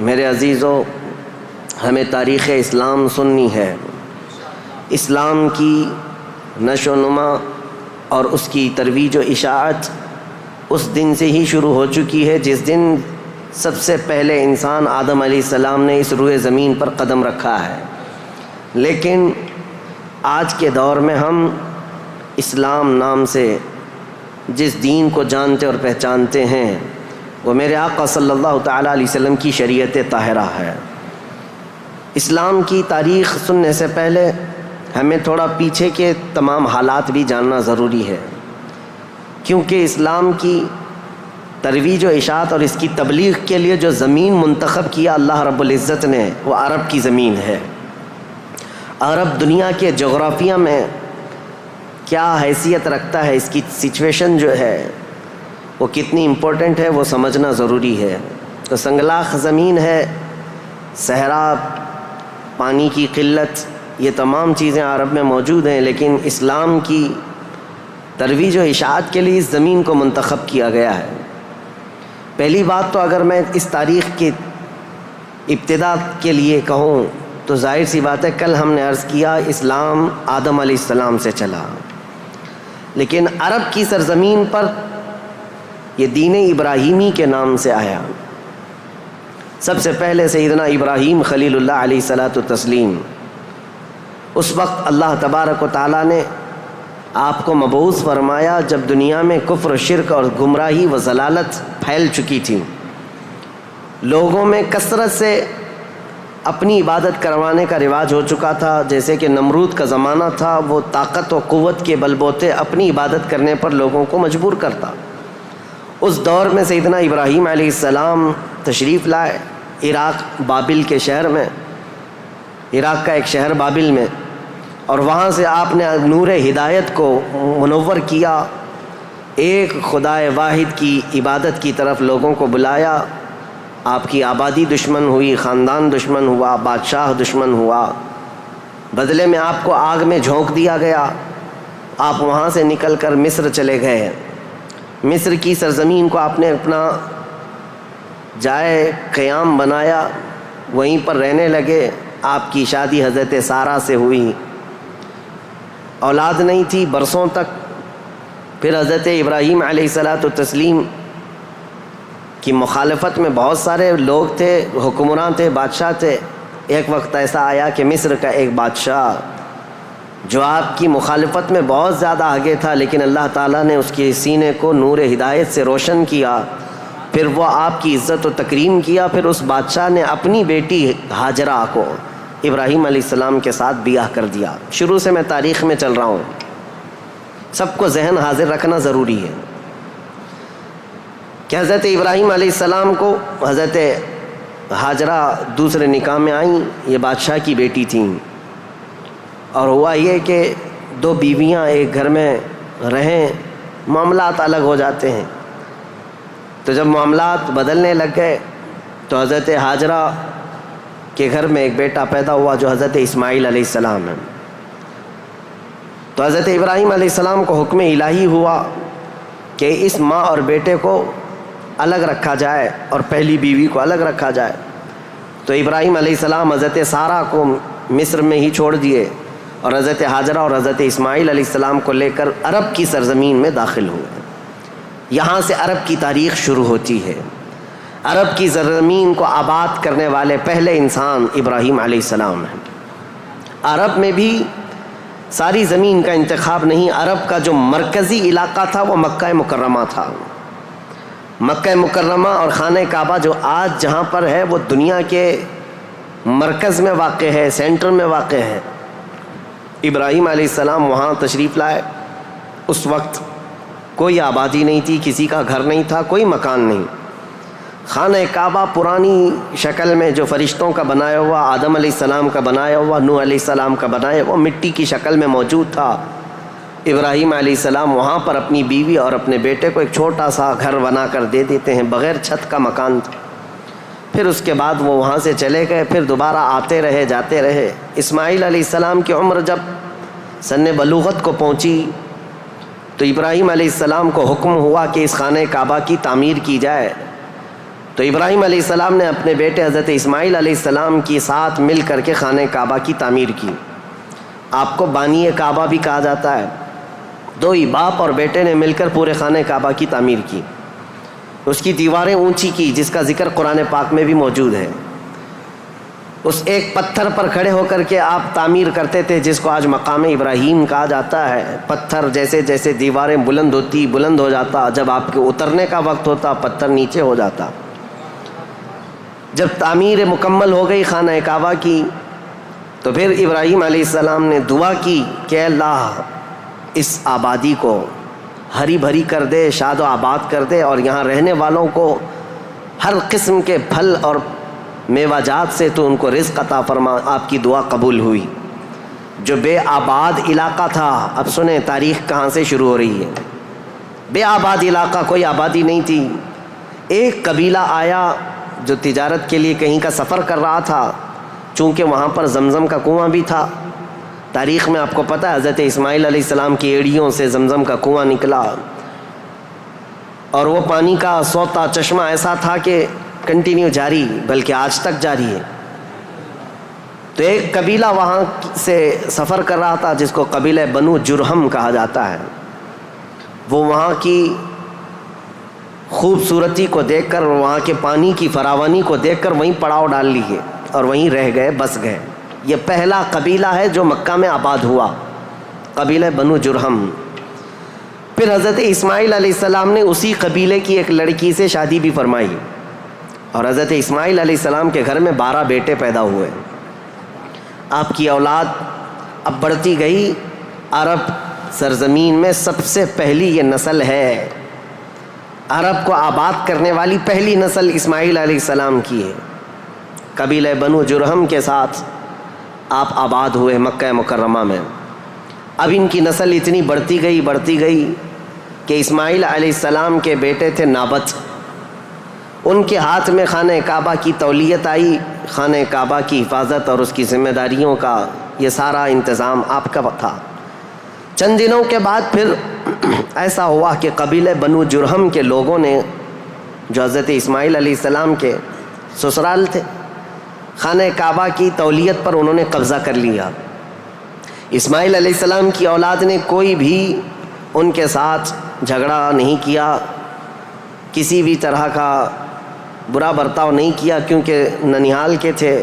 میرے عزیزو، ہمیں تاریخ اسلام سننی ہے۔ اسلام کی نشو و نما اور اس کی ترویج و اشاعت اس دن سے ہی شروع ہو چکی ہے جس دن سب سے پہلے انسان آدم علیہ السلام نے اس روئے زمین پر قدم رکھا ہے۔ لیکن آج کے دور میں ہم اسلام نام سے جس دین کو جانتے اور پہچانتے ہیں وہ میرے آقا صلی اللہ تعالیٰ علیہ وسلم کی شریعت طاہرہ ہے۔ اسلام کی تاریخ سننے سے پہلے ہمیں تھوڑا پیچھے کے تمام حالات بھی جاننا ضروری ہے، کیونکہ اسلام کی ترویج و اشاعت اور اس کی تبلیغ کے لیے جو زمین منتخب کیا اللہ رب العزت نے وہ عرب کی زمین ہے۔ عرب دنیا کے جغرافیہ میں کیا حیثیت رکھتا ہے، اس کی سچویشن جو ہے وہ کتنی امپورٹنٹ ہے وہ سمجھنا ضروری ہے۔ تو سنگلاخ زمین ہے، صحرا، پانی کی قلت، یہ تمام چیزیں عرب میں موجود ہیں، لیکن اسلام کی ترویج و اشاعت کے لیے اس زمین کو منتخب کیا گیا ہے۔ پہلی بات تو اگر میں اس تاریخ کی ابتدا کے لیے کہوں تو ظاہر سی بات ہے، کل ہم نے عرض کیا اسلام آدم علیہ السلام سے چلا، لیکن عرب کی سرزمین پر یہ دین ابراہیمی کے نام سے آیا۔ سب سے پہلے سیدنا ابراہیم خلیل اللہ علیہ الصلاۃ والتسلیم، اس وقت اللہ تبارک و تعالیٰ نے آپ کو مبعوث فرمایا جب دنیا میں کفر و شرک اور گمراہی و ضلالت پھیل چکی تھی، لوگوں میں کثرت سے اپنی عبادت کروانے کا رواج ہو چکا تھا۔ جیسے کہ نمرود کا زمانہ تھا، وہ طاقت و قوت کے بل بوتے اپنی عبادت کرنے پر لوگوں کو مجبور کرتا۔ اس دور میں سیدنا ابراہیم علیہ السلام تشریف لائے عراق بابل کے شہر میں، عراق کا ایک شہر بابل میں، اور وہاں سے آپ نے نور ہدایت کو منور کیا، ایک خدائے واحد کی عبادت کی طرف لوگوں کو بلایا۔ آپ کی آبادی دشمن ہوئی، خاندان دشمن ہوا، بادشاہ دشمن ہوا، بدلے میں آپ کو آگ میں جھونک دیا گیا۔ آپ وہاں سے نکل کر مصر چلے گئے۔ مصر کی سرزمین کو آپ نے اپنا جائے قیام بنایا، وہیں پر رہنے لگے۔ آپ کی شادی حضرت سارہ سے ہوئی، اولاد نہیں تھی برسوں تک۔ پھر حضرت ابراہیم علیہ الصلاۃ والتسلیم کی مخالفت میں بہت سارے لوگ تھے، حکمران تھے، بادشاہ تھے۔ ایک وقت ایسا آیا کہ مصر کا ایک بادشاہ جو آپ کی مخالفت میں بہت زیادہ آگے تھا، لیکن اللہ تعالیٰ نے اس کے سینے کو نور ہدایت سے روشن کیا، پھر وہ آپ کی عزت و تکریم کیا۔ پھر اس بادشاہ نے اپنی بیٹی ہاجرہ کو ابراہیم علیہ السلام کے ساتھ بیاہ کر دیا۔ شروع سے میں تاریخ میں چل رہا ہوں، سب کو ذہن حاضر رکھنا ضروری ہے کہ حضرت ابراہیم علیہ السلام کو حضرت ہاجرہ دوسرے نکاح میں آئیں، یہ بادشاہ کی بیٹی تھیں، اور ہوا یہ کہ دو بیویاں ایک گھر میں رہیں، معاملات الگ ہو جاتے ہیں۔ تو جب معاملات بدلنے لگ گئے تو حضرت ہاجرہ کے گھر میں ایک بیٹا پیدا ہوا جو حضرت اسماعیل علیہ السلام ہے۔ تو حضرت ابراہیم علیہ السلام کو حکم الہی ہوا کہ اس ماں اور بیٹے کو الگ رکھا جائے اور پہلی بیوی کو الگ رکھا جائے۔ تو ابراہیم علیہ السلام حضرت سارہ کو مصر میں ہی چھوڑ دیے اور حضرت ہاجرہ اور حضرت اسماعیل علیہ السلام کو لے کر عرب کی سرزمین میں داخل ہوئے۔ یہاں سے عرب کی تاریخ شروع ہوتی ہے۔ عرب کی سرزمین کو آباد کرنے والے پہلے انسان ابراہیم علیہ السلام ہیں۔ عرب میں بھی ساری زمین کا انتخاب نہیں، عرب کا جو مرکزی علاقہ تھا وہ مکہ مکرمہ تھا۔ مکہ مکرمہ اور خانہ کعبہ جو آج جہاں پر ہے وہ دنیا کے مرکز میں واقع ہے، سینٹر میں واقع ہے۔ ابراہیم علیہ السلام وہاں تشریف لائے۔ اس وقت کوئی آبادی نہیں تھی، کسی کا گھر نہیں تھا، کوئی مکان نہیں۔ خانہ کعبہ پرانی شکل میں جو فرشتوں کا بنایا ہوا، آدم علیہ السلام کا بنایا ہوا، نوح علیہ السلام کا بنایا ہوا مٹی کی شکل میں موجود تھا۔ ابراہیم علیہ السلام وہاں پر اپنی بیوی اور اپنے بیٹے کو ایک چھوٹا سا گھر بنا کر دے دیتے ہیں، بغیر چھت کا مکان تھا۔ پھر اس کے بعد وہ وہاں سے چلے گئے، پھر دوبارہ آتے رہے جاتے رہے۔ اسماعیل علیہ السلام کی عمر جب سن بلوغت کو پہنچی تو ابراہیم علیہ السلام کو حکم ہوا کہ اس خانہ کعبہ کی تعمیر کی جائے۔ تو ابراہیم علیہ السلام نے اپنے بیٹے حضرت اسماعیل علیہ السلام کے ساتھ مل کر کے خانہ کعبہ کی تعمیر کی. آپ کو بانی کعبہ بھی کہا جاتا ہے. دو ہی باپ اور بیٹے نے مل کر پورے خانہ کعبہ کی تعمیر کی. اس کی دیواریں اونچی کی جس کا ذکر قرآن پاک میں بھی موجود ہے. اس ایک پتھر پر کھڑے ہو کر کے آپ تعمیر کرتے تھے جس کو آج مقام ابراہیم کہا جاتا ہے. پتھر جیسے جیسے دیواریں بلند ہو جاتا، جب آپ کے اترنے کا وقت ہوتا پتھر نیچے ہو جاتا. جب تعمیر مکمل ہو گئی خانہ کعبہ کی تو پھر ابراہیم علیہ السلام نے دعا کی کہ اللہ اس آبادی کو ہری بھری کر دے، شاد و آباد کر دے، اور یہاں رہنے والوں کو ہر قسم کے پھل اور میوہ جات سے تو ان کو رزق عطا فرما. آپ کی دعا قبول ہوئی. جو بے آباد علاقہ تھا، اب سنیں تاریخ کہاں سے شروع ہو رہی ہے. بے آباد علاقہ، کوئی آبادی نہیں تھی. ایک قبیلہ آیا جو تجارت کے لیے کہیں کا سفر کر رہا تھا. چونکہ وہاں پر زمزم کا کنواں بھی تھا. تاریخ میں آپ کو پتہ ہے حضرت اسماعیل علیہ السلام کی ایڑیوں سے زمزم کا کنواں نکلا، اور وہ پانی کا سوتا چشمہ ایسا تھا کہ کنٹینیو جاری، بلکہ آج تک جاری ہے. تو ایک قبیلہ وہاں سے سفر کر رہا تھا جس کو قبیلہ بنو جرہم کہا جاتا ہے. وہ وہاں کی خوبصورتی کو دیکھ کر، وہاں کے پانی کی فراوانی کو دیکھ کر وہیں پڑاؤ ڈال لیے اور وہیں رہ گئے، بس گئے. یہ پہلا قبیلہ ہے جو مکہ میں آباد ہوا، قبیلہ بنو جرہم. پھر حضرت اسماعیل علیہ السلام نے اسی قبیلے کی ایک لڑکی سے شادی بھی فرمائی، اور حضرت اسماعیل علیہ السلام کے گھر میں 12 بیٹے پیدا ہوئے. آپ کی اولاد اب بڑھتی گئی. عرب سرزمین میں سب سے پہلی یہ نسل ہے. عرب کو آباد کرنے والی پہلی نسل اسماعیل علیہ السلام کی ہے. قبیلہ بنو جرہم کے ساتھ آپ آباد ہوئے مکہ مکرمہ میں. اب ان کی نسل اتنی بڑھتی گئی کہ اسماعیل علیہ السلام کے بیٹے تھے نابت. ان کے ہاتھ میں خانہ کعبہ کی تولیت آئی. خانہ کعبہ کی حفاظت اور اس کی ذمہ داریوں کا یہ سارا انتظام آپ کا تھا. چند دنوں کے بعد پھر ایسا ہوا کہ قبیلہ بنو جرہم کے لوگوں نے، جو حضرت اسماعیل علیہ السلام کے سسرال تھے، خانہ کعبہ کی تولیت پر انہوں نے قبضہ کر لیا. اسماعیل علیہ السلام کی اولاد نے کوئی بھی ان کے ساتھ جھگڑا نہیں کیا، کسی بھی طرح کا برا برتاؤ نہیں کیا، کیونکہ ننیھال کے تھے.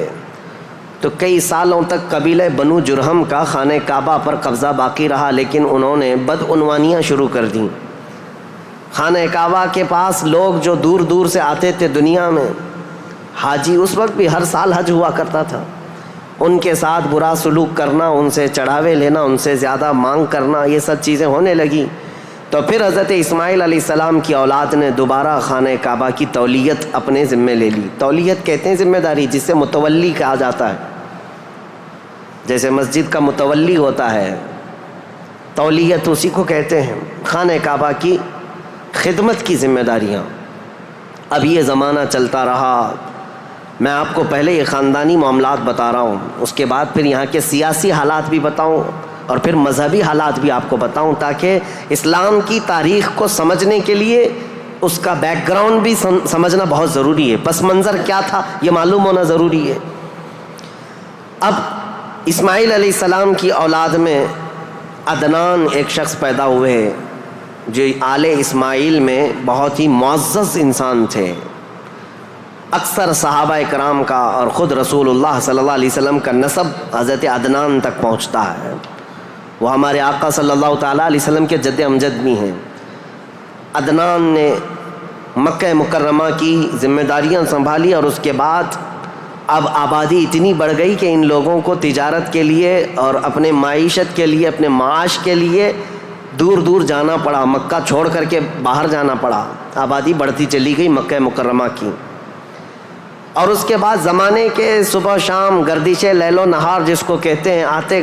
تو کئی سالوں تک قبیلہ بنو جرہم کا خانہ کعبہ پر قبضہ باقی رہا، لیکن انہوں نے بدعنوانیاں شروع کر دیں. خانہ کعبہ کے پاس لوگ جو دور دور سے آتے تھے دنیا میں، حاجی، اس وقت بھی ہر سال حج ہوا کرتا تھا، ان کے ساتھ برا سلوک کرنا، ان سے چڑھاوے لینا، ان سے زیادہ مانگ کرنا، یہ سب چیزیں ہونے لگیں. تو پھر حضرت اسماعیل علیہ السلام کی اولاد نے دوبارہ خانہ کعبہ کی تولیت اپنے ذمے لے لی. تولیت کہتے ہیں ذمہ داری، جس سے متولی کہا جاتا ہے. جیسے مسجد کا متولی ہوتا ہے، تولیت اسی کو کہتے ہیں. خانہ کعبہ کی خدمت کی ذمہ داریاں. اب یہ زمانہ چلتا رہا. میں آپ کو پہلے یہ خاندانی معاملات بتا رہا ہوں، اس کے بعد پھر یہاں کے سیاسی حالات بھی بتاؤں، اور پھر مذہبی حالات بھی آپ کو بتاؤں، تاکہ اسلام کی تاریخ کو سمجھنے کے لیے اس کا بیک گراؤنڈ بھی سمجھنا بہت ضروری ہے. پس منظر کیا تھا یہ معلوم ہونا ضروری ہے. اب اسماعیل علیہ السلام کی اولاد میں عدنان ایک شخص پیدا ہوئے جو آل اسماعیل میں بہت ہی معزز انسان تھے. اکثر صحابہ کرام کا اور خود رسول اللہ صلی اللہ علیہ وسلم کا نسب حضرت عدنان تک پہنچتا ہے. وہ ہمارے آقا صلی اللہ تعالیٰ علیہ وسلم کے جد امجد بھی ہیں. عدنان نے مکہ مکرمہ کی ذمہ داریاں سنبھالی، اور اس کے بعد اب آبادی اتنی بڑھ گئی کہ ان لوگوں کو تجارت کے لیے اور اپنے معیشت کے لیے، اپنے معاش کے لیے دور دور جانا پڑا. مکہ چھوڑ کر کے باہر جانا پڑا. آبادی بڑھتی چلی گئی مکہ مکرمہ کی. اور اس کے بعد زمانے کے صبح شام گردش لیل و نہار جس کو کہتے ہیں، آتے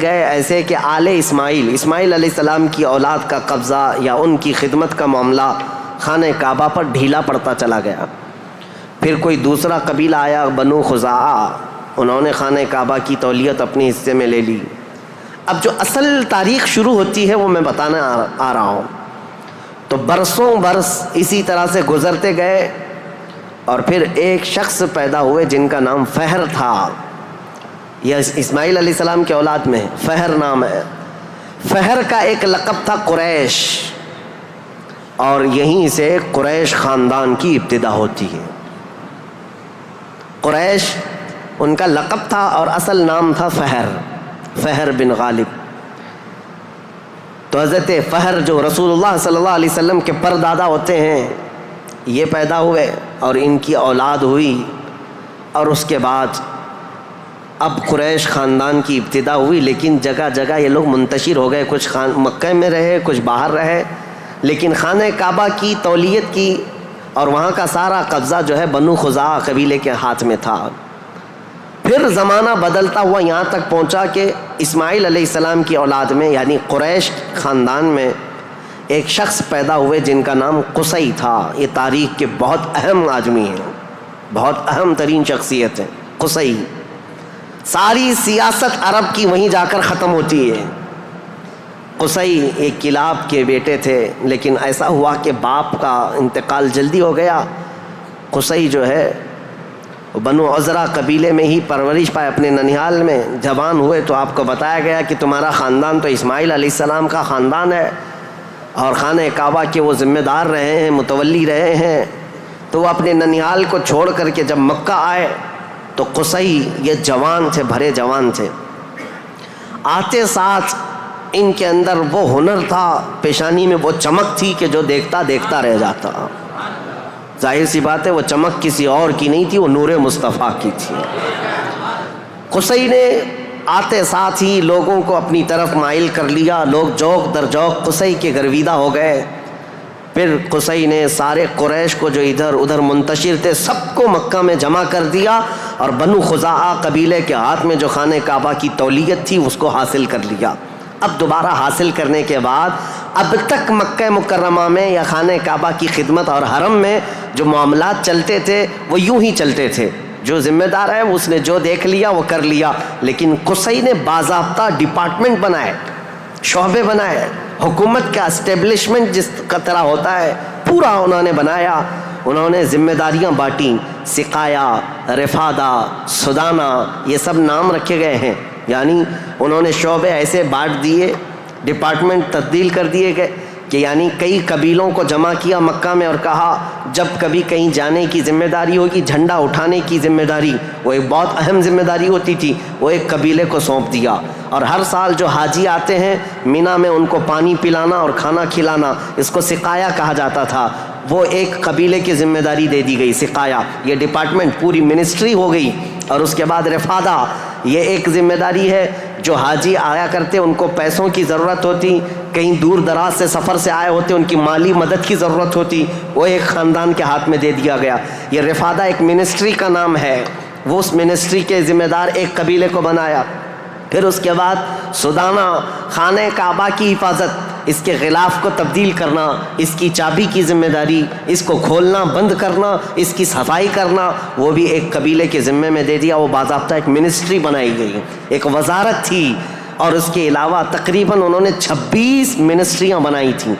گئے ایسے کہ آل اسماعیل علیہ السلام کی اولاد کا قبضہ یا ان کی خدمت کا معاملہ خانہ کعبہ پر ڈھیلا پڑتا چلا گیا. پھر کوئی دوسرا قبیلہ آیا، بنو خزاعہ، انہوں نے خانہ کعبہ کی تولیت اپنے حصے میں لے لی. اب جو اصل تاریخ شروع ہوتی ہے وہ میں بتانا آ رہا ہوں. تو برسوں برس اسی طرح سے گزرتے گئے، اور پھر ایک شخص پیدا ہوئے جن کا نام فہر تھا. یہ اسماعیل علیہ السلام کے اولاد میں فہر نام ہے. فہر کا ایک لقب تھا قریش، اور یہیں سے قریش خاندان کی ابتدا ہوتی ہے. قریش ان کا لقب تھا اور اصل نام تھا فہر بن غالب. تو حضرت فہر جو رسول اللہ صلی اللہ علیہ وسلم کے پردادا ہوتے ہیں، یہ پیدا ہوئے اور ان کی اولاد ہوئی. اور اس کے بعد اب قریش خاندان کی ابتدا ہوئی، لیکن جگہ جگہ یہ لوگ منتشر ہو گئے. کچھ مکہ میں رہے، کچھ باہر رہے، لیکن خانہ کعبہ کی تولیت کی اور وہاں کا سارا قبضہ جو ہے بنو خزاعہ قبیلے کے ہاتھ میں تھا. پھر زمانہ بدلتا ہوا یہاں تک پہنچا کہ اسماعیل علیہ السلام کی اولاد میں یعنی قریش خاندان میں ایک شخص پیدا ہوئے جن کا نام قصی تھا. یہ تاریخ کے بہت اہم آدمی ہیں، بہت اہم ترین شخصیت ہیں قصی. ساری سیاست عرب کی وہیں جا کر ختم ہوتی ہے. قصی ایک کلاب کے بیٹے تھے، لیکن ایسا ہوا کہ باپ کا انتقال جلدی ہو گیا. قصی جو ہے بنو عزرہ قبیلے میں ہی پرورش پائے اپنے ننیال میں. جوان ہوئے تو آپ کو بتایا گیا کہ تمہارا خاندان تو اسماعیل علیہ السلام کا خاندان ہے اور خانہ کعبہ کے وہ ذمہ دار رہے ہیں، متولی رہے ہیں. تو وہ اپنے ننیال کو چھوڑ کر کے جب مکہ آئے تو قصی یہ جوان تھے، بھرے جوان تھے. آتے ساتھ ان کے اندر وہ ہنر تھا، پیشانی میں وہ چمک تھی کہ جو دیکھتا دیکھتا رہ جاتا. ظاہر سی بات ہے وہ چمک کسی اور کی نہیں تھی، وہ نور مصطفیٰ کی تھی. قصی نے آتے ساتھ ہی لوگوں کو اپنی طرف مائل کر لیا. لوگ جوق در جوق قصی کے گرویدہ ہو گئے. پھر قصی نے سارے قریش کو جو ادھر ادھر منتشر تھے سب کو مکہ میں جمع کر دیا اور بنو خزاعہ قبیلے کے ہاتھ میں جو خانہ کعبہ کی تولیت تھی اس کو حاصل کر لیا. اب دوبارہ حاصل کرنے کے بعد اب تک مکہ مکرمہ میں یا خانہ کعبہ کی خدمت اور حرم میں جو معاملات چلتے تھے وہ یوں ہی چلتے تھے. جو ذمہ دار ہے اس نے جو دیکھ لیا وہ کر لیا. لیکن قصی نے باضابطہ ڈپارٹمنٹ بنائے، شعبے بنائے. حکومت کا اسٹیبلشمنٹ جس کا طرح ہوتا ہے پورا انہوں نے بنایا. انہوں نے ذمہ داریاں بانٹیں. سقایا، رفادہ، سدانہ، یہ سب نام رکھے گئے ہیں. یعنی انہوں نے شعبے ایسے بانٹ دیے، ڈپارٹمنٹ تبدیل کر دیے گئے کہ یعنی کئی قبیلوں کو جمع کیا مکہ میں اور کہا جب کبھی کہیں جانے کی ذمہ داری ہوگی، جھنڈا اٹھانے کی ذمہ داری، وہ ایک بہت اہم ذمہ داری ہوتی تھی، وہ ایک قبیلے کو سونپ دیا. اور ہر سال جو حاجی آتے ہیں مینا میں ان کو پانی پلانا اور کھانا کھلانا، اس کو سقایا کہا جاتا تھا، وہ ایک قبیلے کی ذمہ داری دے دی گئی. سقایا یہ ڈپارٹمنٹ پوری منسٹری ہو گئی. اور اس کے بعد رفادہ یہ ایک ذمہ داری ہے. جو حاجی آیا کرتے ان کو پیسوں کی ضرورت ہوتی، کہیں دور دراز سے سفر سے آئے ہوتے ان کی مالی مدد کی ضرورت ہوتی، وہ ایک خاندان کے ہاتھ میں دے دیا گیا. یہ رفادہ ایک منسٹری کا نام ہے. وہ اس منسٹری کے ذمہ دار ایک قبیلے کو بنایا. پھر اس کے بعد سدانہ، خانہ کعبہ کی حفاظت، اس کے غلاف کو تبدیل کرنا، اس کی چابی کی ذمہ داری، اس کو کھولنا بند کرنا، اس کی صفائی کرنا، وہ بھی ایک قبیلے کے ذمے میں دے دیا. وہ باضابطہ ایک منسٹری بنائی گئی، ایک وزارت تھی. اور اس کے علاوہ تقریباً انہوں نے 26 منسٹریاں بنائی تھیں،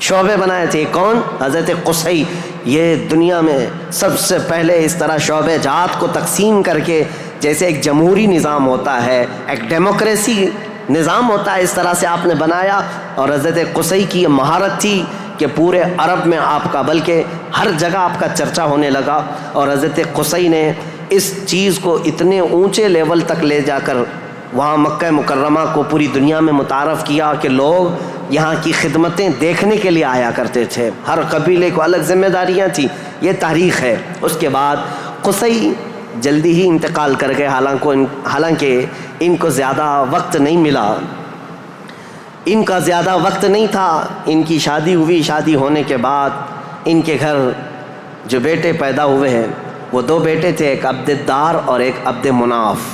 شعبے بنائے تھے. کون؟ حضرت قصی. یہ دنیا میں سب سے پہلے اس طرح شعبے جات کو تقسیم کر کے، جیسے ایک جمہوری نظام ہوتا ہے، ایک ڈیموکریسی نظام ہوتا ہے، اس طرح سے آپ نے بنایا. اور حضرت قصی کی یہ مہارت تھی کہ پورے عرب میں آپ کا، بلکہ ہر جگہ آپ کا چرچا ہونے لگا. اور حضرت قصی نے اس چیز کو اتنے اونچے لیول تک لے جا کر وہاں مکہ مکرمہ کو پوری دنیا میں متعارف کیا کہ لوگ یہاں کی خدمتیں دیکھنے کے لیے آیا کرتے تھے. ہر قبیلے کو الگ ذمہ داریاں تھیں. یہ تاریخ ہے. اس کے بعد قصی جلدی ہی انتقال کر گئے، حالانکہ ان کو زیادہ وقت نہیں ملا، ان کا زیادہ وقت نہیں تھا. ان کی شادی ہوئی. شادی ہونے کے بعد ان کے گھر جو بیٹے پیدا ہوئے ہیں وہ 2 بیٹے تھے، ایک عبد الدار اور ایک عبد مناف.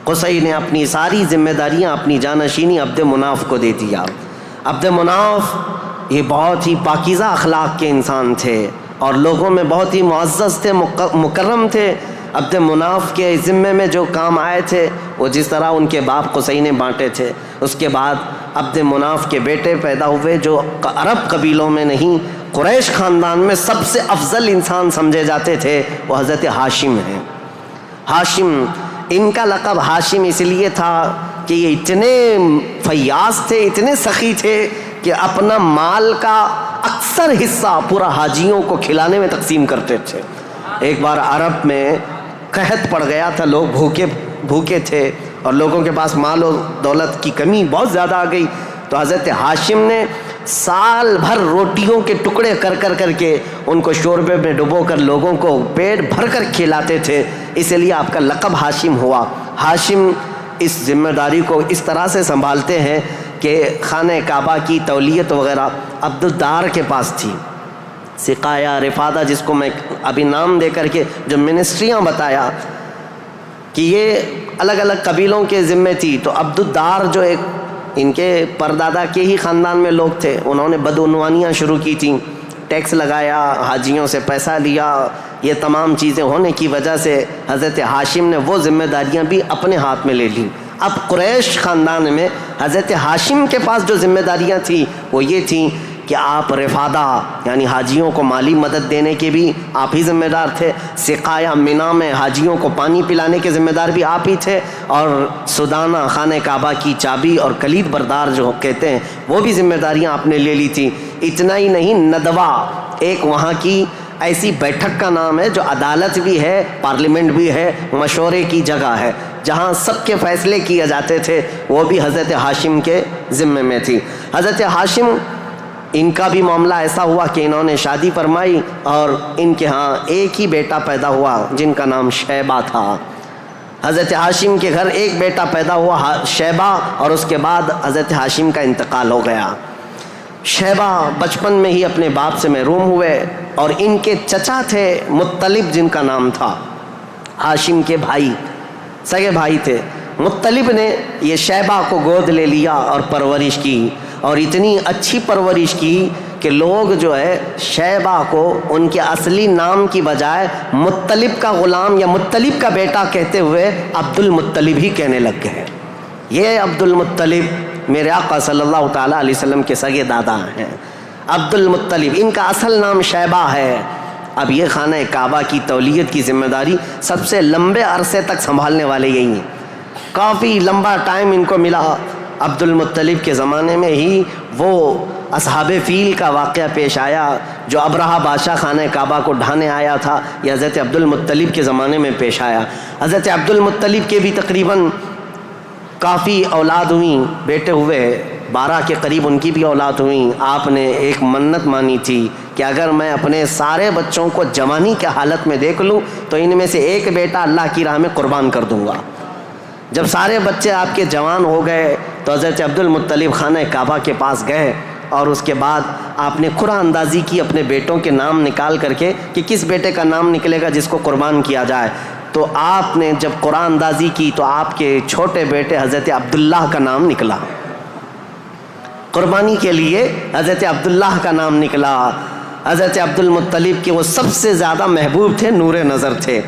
قصی نے اپنی ساری ذمہ داریاں، اپنی جانشینی عبد مناف کو دے دیا. عبد مناف یہ بہت ہی پاکیزہ اخلاق کے انسان تھے اور لوگوں میں بہت ہی معزز تھے، مکرم تھے. عبد مناف کے ذمے میں جو کام آئے تھے وہ جس طرح ان کے باپ قصی نے بانٹے تھے. اس کے بعد عبد مناف کے بیٹے پیدا ہوئے جو عرب قبیلوں میں نہیں قریش خاندان میں سب سے افضل انسان سمجھے جاتے تھے، وہ حضرت ہاشم ہیں۔ ہاشم، ان کا لقب ہاشم اس لیے تھا کہ یہ اتنے فیاض تھے، اتنے سخی تھے کہ اپنا مال کا اکثر حصہ پورا حاجیوں کو کھلانے میں تقسیم کرتے تھے۔ ایک بار عرب میں قحط پڑ گیا تھا، لوگ بھوکے تھے اور لوگوں کے پاس مال و دولت کی کمی بہت زیادہ آ گئی، تو حضرت ہاشم نے سال بھر روٹیوں کے ٹکڑے کر کے ان کو شوربے میں ڈبو کر لوگوں کو پیٹ بھر کر کھلاتے تھے، اس لیے آپ کا لقب ہاشم ہوا۔ ہاشم اس ذمہ داری کو اس طرح سے سنبھالتے ہیں کہ خانہ کعبہ کی تولیت وغیرہ عبد الدار کے پاس تھی۔ سقایہ رفادہ، جس کو میں ابھی نام دے کر کے جو منسٹریاں بتایا کہ یہ الگ الگ قبیلوں کے ذمے تھی، تو عبد الدار جو ایک ان کے پردادا کے ہی خاندان میں لوگ تھے، انہوں نے بدعنوانیاں شروع کی تھیں، ٹیکس لگایا، حاجیوں سے پیسہ لیا، یہ تمام چیزیں ہونے کی وجہ سے حضرت ہاشم نے وہ ذمہ داریاں بھی اپنے ہاتھ میں لے لیں۔ اب قریش خاندان میں حضرت ہاشم کے پاس جو ذمہ داریاں تھیں وہ یہ تھیں کہ آپ رفادہ یعنی حاجیوں کو مالی مدد دینے کے بھی آپ ہی ذمہ دار تھے، سقایہ مینا میں حاجیوں کو پانی پلانے کے ذمہ دار بھی آپ ہی تھے، اور سدانہ خانہ کعبہ کی چابی اور کلید بردار جو کہتے ہیں وہ بھی ذمہ داریاں آپ نے لے لی تھی۔ اتنا ہی نہیں، ندوہ ایک وہاں کی ایسی بیٹھک کا نام ہے جو عدالت بھی ہے، پارلیمنٹ بھی ہے، مشورے کی جگہ ہے، جہاں سب کے فیصلے کیے جاتے تھے، وہ بھی حضرت ہاشم کے ذمے میں تھی۔ حضرت ہاشم، ان کا بھی معاملہ ایسا ہوا کہ انہوں نے شادی فرمائی اور ان کے ہاں ایک ہی بیٹا پیدا ہوا جن کا نام شیبہ تھا۔ حضرت ہاشم کے گھر ایک بیٹا پیدا ہوا شیبہ، اور اس کے بعد حضرت ہاشم کا انتقال ہو گیا۔ شیبہ بچپن میں ہی اپنے باپ سے محروم ہوئے، اور ان کے چچا تھے مطلب، جن کا نام تھا، ہاشم کے بھائی، سگے بھائی تھے۔ مطلب نے یہ شیبہ کو گود لے لیا اور پرورش کی، اور اتنی اچھی پرورش کی کہ لوگ جو ہے شیبہ کو ان کے اصلی نام کی بجائے مطلب کا غلام یا مطلب کا بیٹا کہتے ہوئے عبد المطلب ہی کہنے لگ گئے۔ یہ عبد المطلب میرے آقا صلی اللہ تعالیٰ علیہ وسلم کے سگے دادا ہیں، عبد المطلب، ان کا اصل نام شیبہ ہے۔ اب یہ خانہ کعبہ کی تولیت کی ذمہ داری سب سے لمبے عرصے تک سنبھالنے والے یہی ہیں، کافی لمبا ٹائم ان کو ملا۔ عبد المطلب کے زمانے میں ہی وہ اصحاب فیل کا واقعہ پیش آیا جو ابرہہ بادشاہ خانہ کعبہ کو ڈھانے آیا تھا، یہ حضرت عبد المطلب کے زمانے میں پیش آیا۔ حضرت عبد المطلب کے بھی تقریباً کافی اولاد ہوئیں، بیٹے ہوئے، 12 کے قریب ان کی بھی اولاد ہوئیں۔ آپ نے ایک منت مانی تھی کہ اگر میں اپنے سارے بچوں کو جوانی کے حالت میں دیکھ لوں تو ان میں سے ایک بیٹا اللہ کی راہ میں قربان کر دوں گا۔ جب سارے بچے آپ کے جوان ہو گئے تو حضرت عبد المطلب خانہ کعبہ کے پاس گئے، اور اس کے بعد آپ نے قرعہ اندازی کی اپنے بیٹوں کے نام نکال کر کے کہ کس بیٹے کا نام نکلے گا جس کو قربان کیا جائے۔ تو آپ نے جب قرعہ اندازی کی تو آپ کے چھوٹے بیٹے حضرت عبداللہ کا نام نکلا، قربانی کے لیے حضرت عبداللہ کا نام نکلا۔ حضرت عبد المطلب کے وہ سب سے زیادہ محبوب تھے، نور نظر تھے۔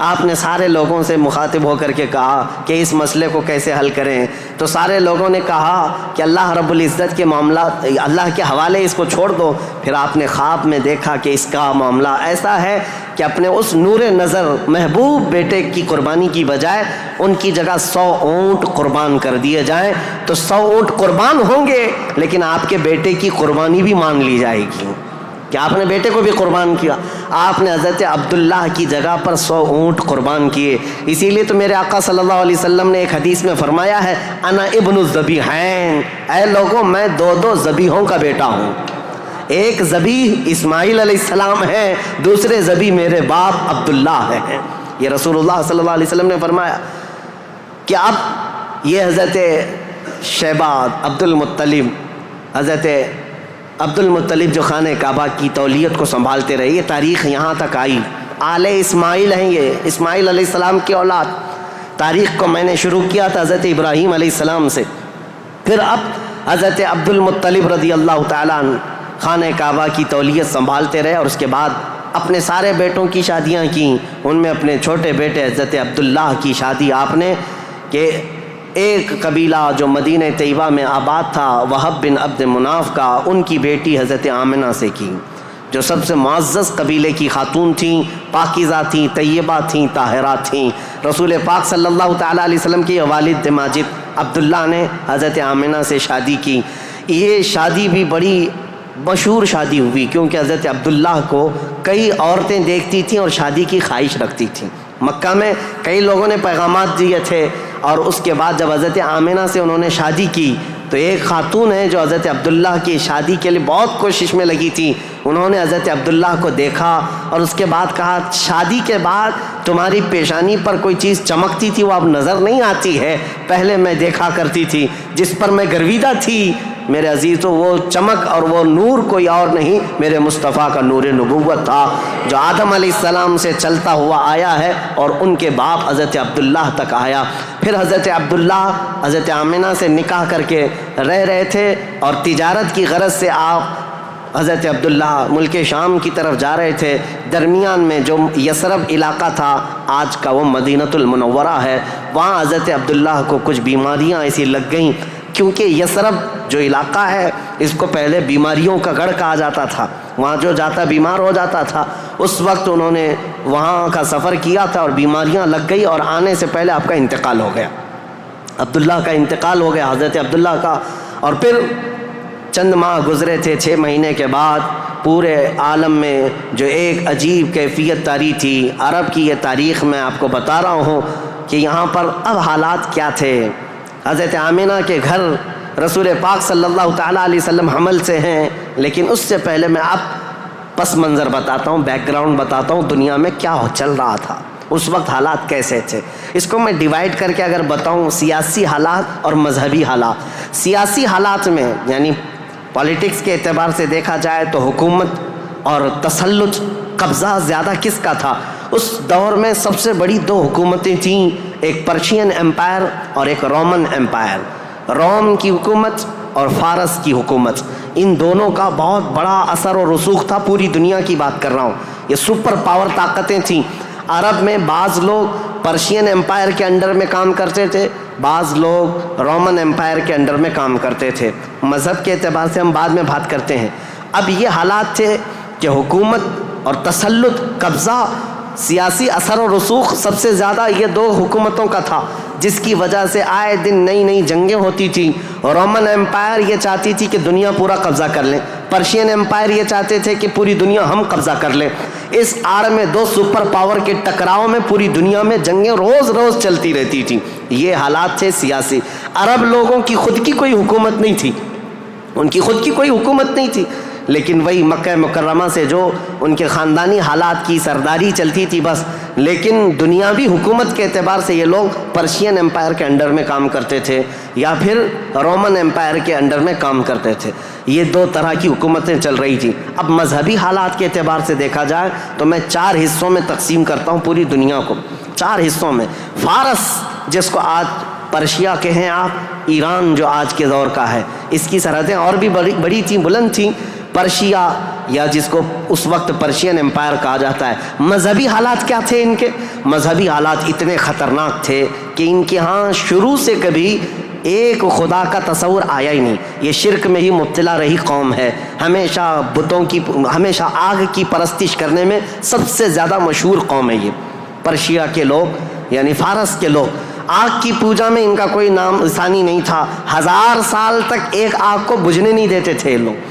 آپ نے سارے لوگوں سے مخاطب ہو کر کے کہا کہ اس مسئلے کو کیسے حل کریں، تو سارے لوگوں نے کہا کہ اللہ رب العزت کے معاملات اللہ کے حوالے اس کو چھوڑ دو۔ پھر آپ نے خواب میں دیکھا کہ اس کا معاملہ ایسا ہے کہ اپنے اس نور نظر محبوب بیٹے کی قربانی کی بجائے ان کی جگہ 100 اونٹ قربان کر دیے جائیں، تو 100 اونٹ قربان ہوں گے لیکن آپ کے بیٹے کی قربانی بھی مان لی جائے گی کہ آپ نے بیٹے کو بھی قربان کیا۔ آپ نے حضرت عبداللہ کی جگہ پر 100 اونٹ قربان کیے۔ اسی لیے تو میرے آقا صلی اللہ علیہ وسلم نے ایک حدیث میں فرمایا ہے، انا ابن الذبیحین، اے لوگوں میں 2 ذبیحوں کا بیٹا ہوں۔ ایک ذبیح اسماعیل علیہ السلام ہے، دوسرے ذبیح میرے باپ عبداللہ ہیں۔ یہ رسول اللہ صلی اللہ علیہ وسلم نے فرمایا کہ اب یہ حضرت شیبہ عبد المطلب، حضرت عبد المطلب جو خانہ کعبہ کی تولیت کو سنبھالتے رہے، یہ تاریخ یہاں تک آئی۔ آل اسماعیل ہیں، یہ اسماعیل علیہ السلام کی اولاد۔ تاریخ کو میں نے شروع کیا تھا حضرت ابراہیم علیہ السلام سے، پھر اب حضرت عبد المطلب رضی اللہ تعالیٰ عنہ خانہ کعبہ کی تولیت سنبھالتے رہے، اور اس کے بعد اپنے سارے بیٹوں کی شادیاں کیں۔ ان میں اپنے چھوٹے بیٹے حضرت عبداللہ کی شادی آپ نے کہ ایک قبیلہ جو مدینہ طیبہ میں آباد تھا وہب بن عبد مناف کا، ان کی بیٹی حضرت آمنہ سے کی، جو سب سے معزز قبیلے کی خاتون تھیں، پاکیزہ تھیں، طیبہ تھیں، طاہرات تھیں۔ رسول پاک صلی اللہ تعالیٰ علیہ وسلم کے والد ماجد عبداللہ نے حضرت آمنہ سے شادی کی۔ یہ شادی بھی بڑی مشہور شادی ہوئی، کیونکہ حضرت عبداللہ کو کئی عورتیں دیکھتی تھیں اور شادی کی خواہش رکھتی تھیں۔ مکہ میں کئی لوگوں نے پیغامات دیے تھے، اور اس کے بعد جب حضرت آمنہ سے انہوں نے شادی کی تو ایک خاتون ہے جو حضرت عبداللہ کی شادی کے لیے بہت کوشش میں لگی تھی، انہوں نے حضرت عبداللہ کو دیکھا اور اس کے بعد کہا، شادی کے بعد تمہاری پیشانی پر کوئی چیز چمکتی تھی وہ اب نظر نہیں آتی ہے، پہلے میں دیکھا کرتی تھی، جس پر میں گرویدہ تھی میرے عزیزو، وہ چمک اور وہ نور کوئی اور نہیں، میرے مصطفیٰ کا نور نبوت تھا جو آدم علیہ السلام سے چلتا ہوا آیا ہے اور ان کے باپ حضرت عبداللہ تک آیا۔ پھر حضرت عبداللہ حضرت آمنہ سے نکاح کر کے رہ رہے تھے، اور تجارت کی غرض سے آپ حضرت عبداللہ ملک شام کی طرف جا رہے تھے۔ درمیان میں جو یثرب علاقہ تھا، آج کا وہ مدینۃ المنورہ ہے، وہاں حضرت عبداللہ کو کچھ بیماریاں ایسی لگ گئیں، کیونکہ یثرب جو علاقہ ہے اس کو پہلے بیماریوں کا گڑھ کہا جاتا تھا، وہاں جو جاتا بیمار ہو جاتا تھا۔ اس وقت انہوں نے وہاں کا سفر کیا تھا اور بیماریاں لگ گئی، اور آنے سے پہلے آپ کا انتقال ہو گیا، عبداللہ کا انتقال ہو گیا حضرت عبداللہ کا۔ اور پھر چند ماہ گزرے تھے، 6 مہینے کے بعد پورے عالم میں جو ایک عجیب کیفیت طاری تھی، عرب کی یہ تاریخ میں آپ کو بتا رہا ہوں کہ یہاں پر اب حالات کیا تھے۔ حضرت آمنہ کے گھر رسول پاک صلی اللہ تعالیٰ علیہ وسلم حمل سے ہیں، لیکن اس سے پہلے میں اب پس منظر بتاتا ہوں، بیک گراؤنڈ بتاتا ہوں، دنیا میں کیا چل رہا تھا اس وقت، حالات کیسے تھے۔ اس کو میں ڈیوائیڈ کر کے اگر بتاؤں، سیاسی حالات اور مذہبی حالات۔ سیاسی حالات میں یعنی پالیٹکس کے اعتبار سے دیکھا جائے تو حکومت اور تسلط، قبضہ زیادہ کس کا تھا؟ اس دور میں سب سے بڑی 2 حکومتیں تھیں، ایک پرشین ایمپائر اور ایک رومن ایمپائر، روم کی حکومت اور فارس کی حکومت۔ ان دونوں کا بہت بڑا اثر و رسوخ تھا، پوری دنیا کی بات کر رہا ہوں، یہ سپر پاور طاقتیں تھیں۔ عرب میں بعض لوگ پرشین ایمپائر کے انڈر میں کام کرتے تھے، بعض لوگ رومن ایمپائر کے انڈر میں کام کرتے تھے۔ مذہب کے اعتبار سے ہم بعد میں بات کرتے ہیں۔ اب یہ حالات تھے کہ حکومت اور تسلط، قبضہ، سیاسی اثر و رسوخ سب سے زیادہ یہ 2 حکومتوں کا تھا، جس کی وجہ سے آئے دن نئی نئی جنگیں ہوتی تھیں۔ رومن ایمپائر یہ چاہتی تھی کہ دنیا پورا قبضہ کر لیں، پرشین ایمپائر یہ چاہتے تھے کہ پوری دنیا ہم قبضہ کر لیں۔ اس آڑ میں 2 سپر پاور کے ٹکراؤ میں پوری دنیا میں جنگیں روز روز چلتی رہتی تھیں۔ یہ حالات تھے سیاسی۔ عرب لوگوں کی خود کی کوئی حکومت نہیں تھی، ان کی خود کی کوئی حکومت نہیں تھی، لیکن وہی مکہ مکرمہ سے جو ان کے خاندانی حالات کی سرداری چلتی تھی بس۔ لیکن دنیاوی حکومت کے اعتبار سے یہ لوگ پرشین ایمپائر کے انڈر میں کام کرتے تھے یا پھر رومن ایمپائر کے انڈر میں کام کرتے تھے۔ یہ 2 طرح کی حکومتیں چل رہی تھیں۔ اب مذہبی حالات کے اعتبار سے دیکھا جائے تو میں 4 حصوں میں تقسیم کرتا ہوں پوری دنیا کو، 4 حصوں میں۔ فارس، جس کو آج پرشیا کہیں آپ، ایران جو آج کے دور کا ہے، اس کی سرحدیں اور بھی بڑی تھیں، بلند تھیں۔ پرشیا یا جس کو اس وقت پرشین ایمپائر کہا جاتا ہے۔ مذہبی حالات کیا تھے ان کے؟ مذہبی حالات اتنے خطرناک تھے کہ ان کے ہاں شروع سے کبھی ایک خدا کا تصور آیا ہی نہیں، یہ شرک میں ہی مبتلا رہی قوم ہے، ہمیشہ بتوں کی، ہمیشہ آگ کی پرستش کرنے میں سب سے زیادہ مشہور قوم ہے یہ پرشیا کے لوگ، یعنی فارس کے لوگ۔ آگ کی پوجا میں ان کا کوئی نام ثانی نہیں تھا، 1000 سال تک ایک آگ کو بجھنے نہیں دیتے تھے لوگ۔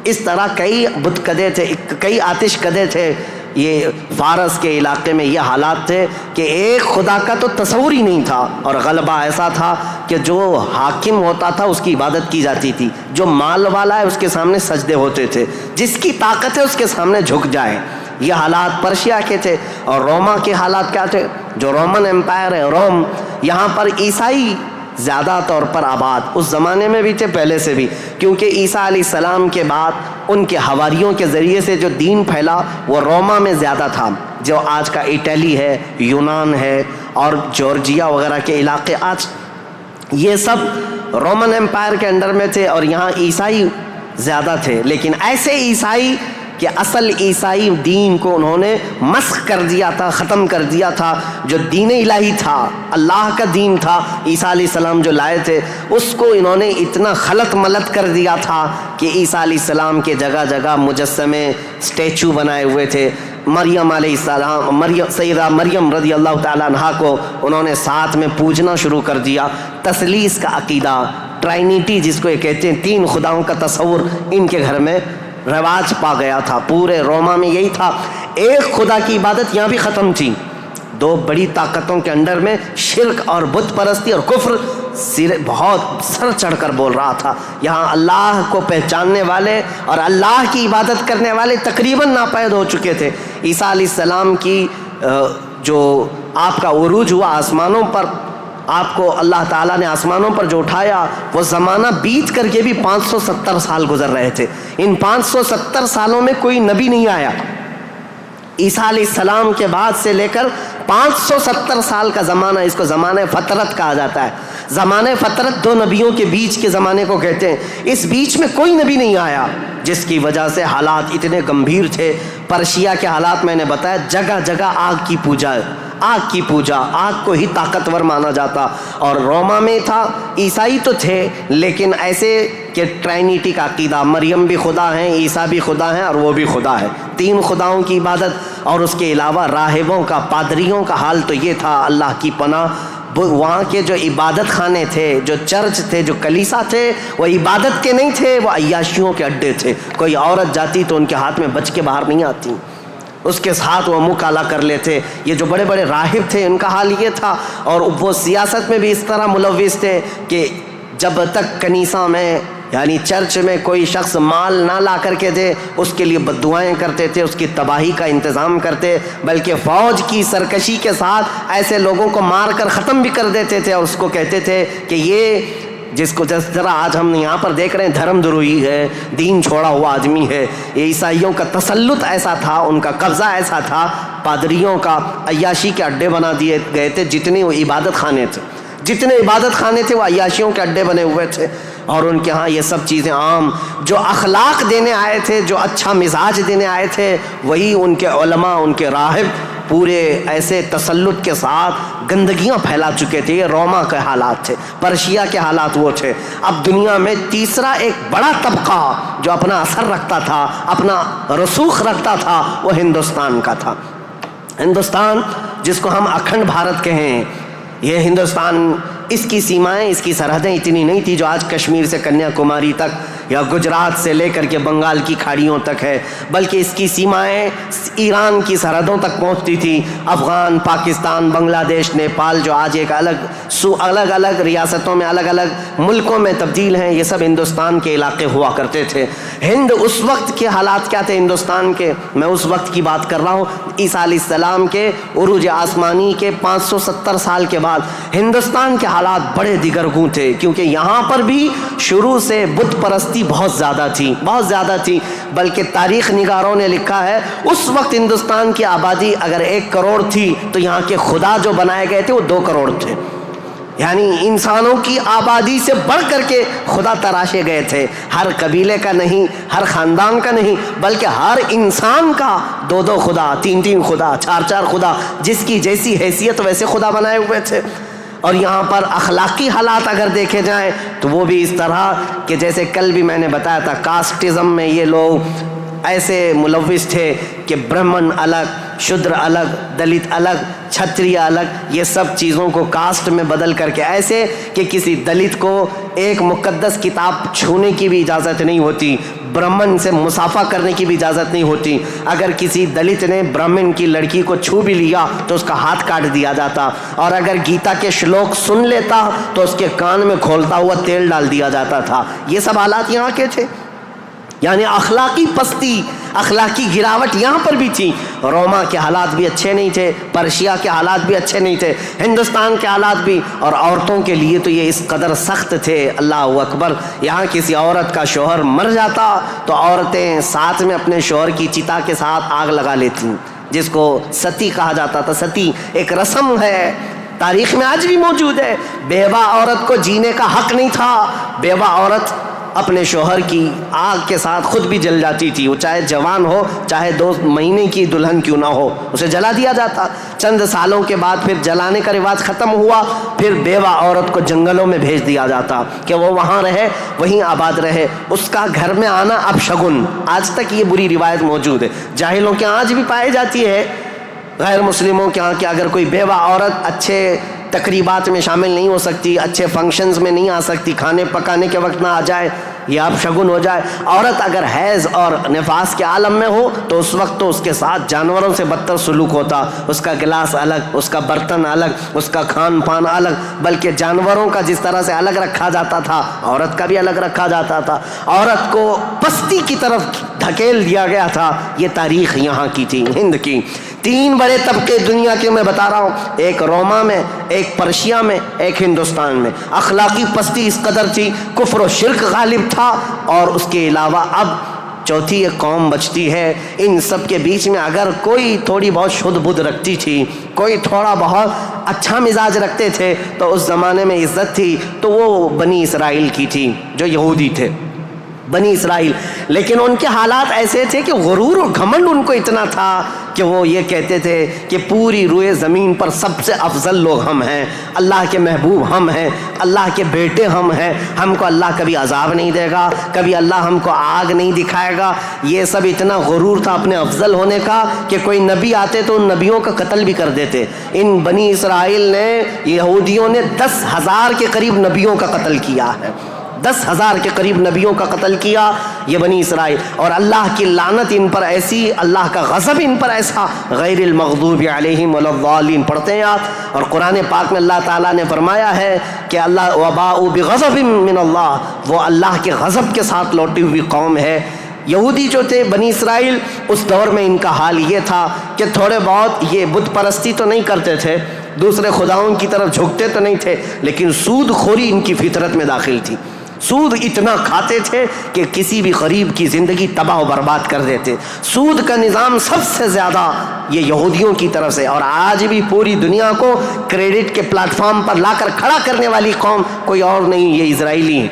اس طرح کئی بت کدے تھے، کئی آتش کدے تھے۔ یہ فارس کے علاقے میں یہ حالات تھے کہ ایک خدا کا تو تصور ہی نہیں تھا، اور غلبہ ایسا تھا کہ جو حاکم ہوتا تھا اس کی عبادت کی جاتی تھی، جو مال والا ہے اس کے سامنے سجدے ہوتے تھے، جس کی طاقت ہے اس کے سامنے جھک جائے۔ یہ حالات پرشیا کے تھے۔ اور روما کے حالات کیا تھے؟ جو رومن ایمپائر ہے، روم، یہاں پر عیسائی زیادہ طور پر آباد، اس زمانے میں بھی تھے، پہلے سے بھی، کیونکہ عیسیٰ علیہ السلام کے بعد ان کے حواریوں کے ذریعے سے جو دین پھیلا وہ روما میں زیادہ تھا، جو آج کا اٹلی ہے، یونان ہے اور جورجیا وغیرہ کے علاقے، آج یہ سب رومن ایمپائر کے انڈر میں تھے، اور یہاں عیسائی زیادہ تھے۔ لیکن ایسے عیسائی کہ اصل عیسائی دین کو انہوں نے مسخ کر دیا تھا، ختم کر دیا تھا۔ جو دین الہی تھا، اللہ کا دین تھا، عیسیٰ علیہ السلام جو لائے تھے، اس کو انہوں نے اتنا خلط ملط کر دیا تھا کہ عیسیٰ علیہ السلام کے جگہ جگہ مجسمے، اسٹیچو بنائے ہوئے تھے۔ مریم علیہ السلام، سیدہ مریم رضی اللہ تعالیٰ عنہا کو انہوں نے ساتھ میں پوجنا شروع کر دیا۔ تثلیث کا عقیدہ، ٹرائنیٹی جس کو یہ کہتے ہیں، 3 خداؤں کا تصور ان کے گھر میں رواج پا گیا تھا۔ پورے روما میں یہی تھا۔ ایک خدا کی عبادت یہاں بھی ختم تھی۔ 2 بڑی طاقتوں کے انڈر میں شرک اور بت پرستی اور کفر بہت سر چڑھ کر بول رہا تھا۔ یہاں اللہ کو پہچاننے والے اور اللہ کی عبادت کرنے والے تقریباً ناپید ہو چکے تھے۔ عیسیٰ علیہ السلام کی جو آپ کا عروج ہوا آسمانوں پر، آپ کو اللہ تعالیٰ نے آسمانوں پر جو اٹھایا، وہ زمانہ بیت کر کے بھی 570 سال گزر رہے تھے۔ ان 570 سالوں میں کوئی نبی نہیں آیا۔ عیسیٰ علیہ السلام کے بعد سے لے کر 570 سال کا زمانہ، اس کو زمانہ فترت کہا جاتا ہے۔ زمانہ فترت 2 نبیوں کے بیچ کے زمانے کو کہتے ہیں۔ اس بیچ میں کوئی نبی نہیں آیا، جس کی وجہ سے حالات اتنے گمبھیر تھے۔ پرشیا کے حالات میں نے بتایا، جگہ جگہ آگ کی پوجا، آگ کی پوجا، آگ کو ہی طاقتور مانا جاتا۔ اور روما میں تھا، عیسائی تو تھے لیکن ایسے کہ ٹرائنیٹی کا عقیدہ، مریم بھی خدا ہیں، عیسیٰ بھی خدا ہیں اور وہ بھی خدا ہے۔ 3 خداؤں کی عبادت۔ اور اس کے علاوہ راہبوں کا، پادریوں کا حال تو یہ تھا، اللہ کی پناہ، وہاں کے جو عبادت خانے تھے، جو چرچ تھے، جو کلیسا تھے، وہ عبادت کے نہیں تھے، وہ عیاشیوں کے اڈے تھے۔ کوئی عورت جاتی تو ان کے ہاتھ میں بچ کے باہر نہیں آتی، اس کے ساتھ وہ منہ کالا کر لیتے۔ یہ جو بڑے بڑے راہب تھے، ان کا حال یہ تھا۔ اور وہ سیاست میں بھی اس طرح ملوث تھے کہ جب تک کنیسہ میں یعنی چرچ میں کوئی شخص مال نہ لا کر کے دے، اس کے لیے بددعائیں کرتے تھے، اس کی تباہی کا انتظام کرتے، بلکہ فوج کی سرکشی کے ساتھ ایسے لوگوں کو مار کر ختم بھی کر دیتے تھے۔ اور اس کو کہتے تھے کہ یہ جس کو جس طرح آج ہم یہاں پر دیکھ رہے ہیں، دھرم دروہی ہے، دین چھوڑا ہوا آدمی ہے۔ یہ عیسائیوں کا تسلط ایسا تھا، ان کا قبضہ ایسا تھا، پادریوں کا عیاشی کے اڈے بنا دیے گئے تھے۔ جتنے وہ عبادت خانے تھے، جتنے عبادت خانے تھے، وہ عیاشیوں کے اڈے بنے ہوئے تھے۔ اور ان کے ہاں یہ سب چیزیں عام، جو اخلاق دینے آئے تھے، جو اچھا مزاج دینے آئے تھے، وہی ان کے علماء، ان کے راہب پورے ایسے تسلط کے ساتھ گندگیاں پھیلا چکے تھے۔ یہ روما کے حالات تھے، پرشیا کے حالات وہ تھے۔ اب دنیا میں تیسرا ایک بڑا طبقہ جو اپنا اثر رکھتا تھا، اپنا رسوخ رکھتا تھا، وہ ہندوستان کا تھا۔ ہندوستان جس کو ہم اکھنڈ بھارت کہیں، یہ ہندوستان، اس کی سیمائیں، اس کی سرحدیں اتنی نہیں تھی جو آج کشمیر سے کنیا کماری تک یا گجرات سے لے کر کے بنگال کی کھاڑیوں تک ہے، بلکہ اس کی سیمائیں ایران کی سرحدوں تک پہنچتی تھی۔ افغان، پاکستان، بنگلہ دیش، نیپال جو آج ایک الگ الگ ریاستوں میں، الگ الگ ملکوں میں تبدیل ہیں، یہ سب ہندوستان کے علاقے ہوا کرتے تھے۔ ہند اس وقت کے حالات کیا تھے ہندوستان کے، میں اس وقت کی بات کر رہا ہوں، عیسیٰ علیہ السلام کے عروج آسمانی کے 570 سال کے بعد ہندوستان کے حالات بڑے دیگرگوں تھے، کیونکہ یہاں پر بھی شروع سے بت پرستی بہت زیادہ تھی، بلکہ تاریخ نگاروں نے لکھا ہے اس وقت ہندوستان کی آبادی اگر 1 کروڑ تھی تو یہاں کے خدا جو بنائے گئے تھے وہ 2 کروڑ تھے۔ یعنی انسانوں کی آبادی سے بڑھ کر کے خدا تراشے گئے تھے۔ ہر قبیلے کا نہیں، ہر خاندان کا نہیں، بلکہ ہر انسان کا 2 خدا، 3 خدا، 4 خدا، جس کی جیسی حیثیت ویسے خدا بنائے ہوئے تھے۔ اور یہاں پر اخلاقی حالات اگر دیکھے جائیں تو وہ بھی اس طرح کہ جیسے کل بھی میں نے بتایا تھا، کاسٹزم میں یہ لوگ ایسے ملوث تھے کہ برہمن الگ، شودر الگ، دلت الگ، چھتریہ الگ، یہ سب چیزوں کو کاسٹ میں بدل کر کے، ایسے کہ کسی دلت کو ایک مقدس کتاب چھونے کی بھی اجازت نہیں ہوتی، برہمن سے مصافہ کرنے کی بھی اجازت نہیں ہوتی۔ اگر کسی دلت نے برہمن کی لڑکی کو چھو بھی لیا تو اس کا ہاتھ کاٹ دیا جاتا، اور اگر گیتا کے شلوک سن لیتا تو اس کے کان میں کھولتا ہوا تیل ڈال دیا جاتا تھا۔ یہ سب حالات یہاں کے تھے، یعنی اخلاقی پستی، اخلاقی گراوٹ یہاں پر بھی تھی۔ روما کے حالات بھی اچھے نہیں تھے، پرشیا کے حالات بھی اچھے نہیں تھے، ہندوستان کے حالات بھی۔ اور عورتوں کے لیے تو یہ اس قدر سخت تھے، اللہ اکبر، یہاں کسی عورت کا شوہر مر جاتا تو عورتیں ساتھ میں اپنے شوہر کی چتا کے ساتھ آگ لگا لیتیں، جس کو ستی کہا جاتا تھا۔ ستی ایک رسم ہے، تاریخ میں آج بھی موجود ہے۔ بیوہ عورت کو جینے کا حق نہیں تھا، بیوہ عورت اپنے شوہر کی آگ کے ساتھ خود بھی جل جاتی تھی، وہ چاہے جوان ہو چاہے 2 مہینے کی دلہن کیوں نہ ہو، اسے جلا دیا جاتا۔ چند سالوں کے بعد پھر جلانے کا رواج ختم ہوا، پھر بیوہ عورت کو جنگلوں میں بھیج دیا جاتا کہ وہ وہاں رہے، وہیں آباد رہے، اس کا گھر میں آنا اب شگن۔ آج تک یہ بری روایت موجود ہے، جاہلوں کے آج بھی پائی جاتی ہے، غیر مسلموں کے ہاں، کہ اگر کوئی بیوہ عورت اچھے تقریبات میں شامل نہیں ہو سکتی، اچھے فنکشنز میں نہیں آ سکتی، کھانے پکانے کے وقت نہ آ جائے، یہ اب شگن ہو جائے۔ عورت اگر حیض اور نفاس کے عالم میں ہو تو اس وقت تو اس کے ساتھ جانوروں سے بدتر سلوک ہوتا، اس کا گلاس الگ، اس کا برتن الگ، اس کا کھان پان الگ، بلکہ جانوروں کا جس طرح سے الگ رکھا جاتا تھا عورت کا بھی الگ رکھا جاتا تھا، عورت کو پستی کی طرف دھکیل دیا گیا تھا۔ یہ تاریخ یہاں کی تھی، ہند کی۔ 3 بڑے طبقے دنیا کے میں بتا رہا ہوں، ایک روما میں، ایک پرشیا میں، ایک ہندوستان میں۔ اخلاقی پستی اس قدر تھی، کفر و شرک غالب تھا، اور اس کے علاوہ اب چوتھی ایک قوم بچتی ہے۔ ان سب کے بیچ میں اگر کوئی تھوڑی بہت شدھ بدھ رکھتی تھی، کوئی تھوڑا بہت اچھا مزاج رکھتے تھے تو اس زمانے میں عزت تھی، تو وہ بنی اسرائیل کی تھی جو یہودی تھے، بنی اسرائیل۔ لیکن ان کے حالات ایسے تھے کہ غرور اور گھمنڈ ان کو اتنا تھا کہ وہ یہ کہتے تھے کہ پوری روئے زمین پر سب سے افضل لوگ ہم ہیں، اللہ کے محبوب ہم ہیں، اللہ کے بیٹے ہم ہیں، ہم کو اللہ کبھی عذاب نہیں دے گا، کبھی اللہ ہم کو آگ نہیں دکھائے گا۔ یہ سب اتنا غرور تھا اپنے افضل ہونے کا کہ کوئی نبی آتے تو ان نبیوں کا قتل بھی کر دیتے۔ ان بنی اسرائیل نے، یہودیوں نے 10,000 کے قریب نبیوں کا قتل کیا ہے، 10,000 کے قریب نبیوں کا قتل کیا یہ بنی اسرائیل۔ اور اللہ کی لعنت ان پر ایسی، اللہ کا غضب ان پر ایسا، غیر المغضوب علیہم ولا الضالین پڑھتے ہیں آپ، اور قرآن پاک میں اللہ تعالیٰ نے فرمایا ہے کہ اللہ وباء بغضب من اللہ، وہ اللہ کے غضب کے ساتھ لوٹی ہوئی قوم ہے۔ یہودی جو تھے بنی اسرائیل، اس دور میں ان کا حال یہ تھا کہ تھوڑے بہت یہ بت پرستی تو نہیں کرتے تھے، دوسرے خداؤں کی طرف جھکتے تو نہیں تھے، لیکن سود خوری ان کی فطرت میں داخل تھی۔ سود اتنا کھاتے تھے کہ کسی بھی غریب کی زندگی تباہ و برباد کر دیتے۔ سود کا نظام سب سے زیادہ یہ یہودیوں کی طرف سے، اور آج بھی پوری دنیا کو کریڈٹ کے پلیٹ فارم پر لا کر کھڑا کرنے والی قوم کوئی اور نہیں، یہ اسرائیلی ہیں،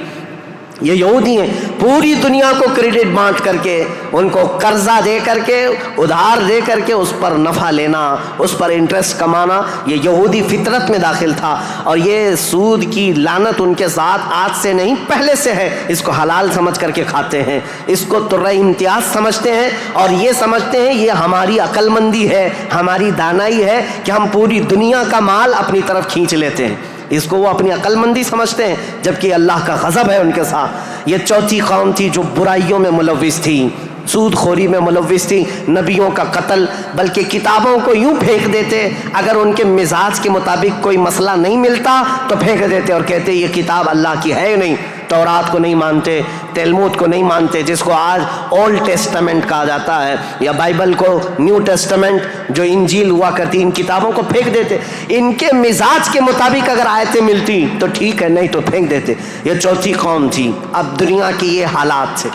یہ یہودی ہیں۔ پوری دنیا کو کریڈٹ بانٹ کر کے، ان کو قرضہ دے کر کے، ادھار دے کر کے اس پر نفع لینا، اس پر انٹرسٹ کمانا، یہ یہودی فطرت میں داخل تھا۔ اور یہ سود کی لعنت ان کے ساتھ آج سے نہیں پہلے سے ہے، اس کو حلال سمجھ کر کے کھاتے ہیں، اس کو ترہ امتیاز سمجھتے ہیں، اور یہ سمجھتے ہیں یہ ہماری عقل مندی ہے، ہماری دانائی ہے کہ ہم پوری دنیا کا مال اپنی طرف کھینچ لیتے ہیں، اس کو وہ اپنی عقل مندی سمجھتے ہیں، جبکہ اللہ کا غضب ہے ان کے ساتھ۔ یہ چوتھی قوم تھی جو برائیوں میں ملوث تھی، سود خوری میں ملوث تھی، نبیوں کا قتل، بلکہ کتابوں کو یوں پھینک دیتے، اگر ان کے مزاج کے مطابق کوئی مسئلہ نہیں ملتا تو پھینک دیتے اور کہتے یہ کتاب اللہ کی ہے نہیں۔ تورات کو نہیں مانتے، تلمود کو نہیں مانتے، جس کو آج اولڈ ٹیسٹمنٹ کہا جاتا ہے، یا بائبل کو نیو ٹیسٹمنٹ جو انجیل ہوا کرتی، ان کتابوں کو پھینک دیتے۔ ان کے مزاج کے مطابق اگر آیتیں ملتی تو ٹھیک ہے، نہیں تو پھینک دیتے۔ یہ چوتھی قوم تھی۔ اب دنیا کی یہ حالات تھے،